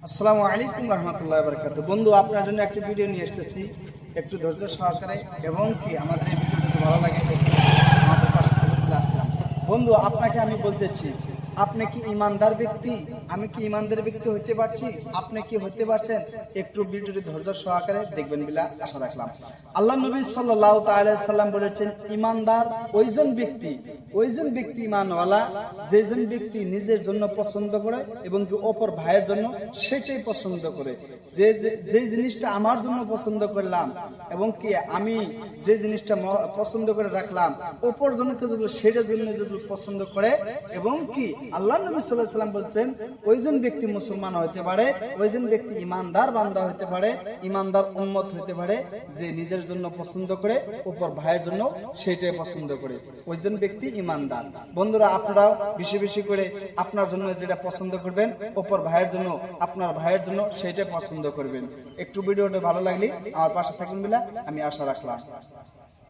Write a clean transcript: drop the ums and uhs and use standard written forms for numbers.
আসসালামু আলাইকুম রহমতুল্লাহ বরকাত। বন্ধু, আপনার জন্য একটি ভিডিও নিয়ে এসেছি, একটু ধৈর্য সহকারে এবং কি আমাদের এই ভিডিওটা যদি ভালো লাগে আমাদের পাশে রাখলাম। বন্ধু, আপনাকে আমি বলতেছি, আপনি কি ইমানদার ব্যক্তি? আমি কি ইমানদার ব্যক্তি হইতে পারছি? আপনি কি হইতে পারছেন? একটু ভিডিওটি ধৈর্য সহকারে দেখবেন বলে আশা রাখলাম। আল্লাহ নবী সাল্লাল্লাহু তাআলা সাল্লাম বলেছেন, ইমানদার ওইজন ব্যক্তি ইমানওয়ালা যেজন ব্যক্তি নিজের জন্য পছন্দ করে এবং কি অপর ভাইয়ের জন্য সেটাই পছন্দ করে। যে জিনিসটা আমার জন্য পছন্দ করলাম এবং কি আমি যে জিনিসটা পছন্দ করে রাখলাম, অপর জনকে যদি সেটার জন্য যদি পছন্দ করে এবং কি আল্লাহ নবী সাল্লাল্লাহু আলাইহি ওয়াসাল্লাম বলছেন, ওইজন ব্যক্তি মুসলমান হতে পারে, ওইজন ব্যক্তি ইমানদার বান্দা হতে পারে, ইমানদার উম্মত হতে পারে, যে নিজের জন্য পছন্দ করে অপর ভাইয়ের জন্য সেটাই পছন্দ করে, ওইজন ব্যক্তি ইমানদার। বন্ধুরা, আপনারাও বেশি বেশি করে আপনার জন্য যেটা পছন্দ করবেন, অপর ভাইয়ের জন্য আপনার ভাইয়ের জন্য সেটাই পছন্দ করবেন। একটু ভিডিওটা ভালো লাগলে আমার পাশে থাকবেন বলে আমি আশা রাখলাম।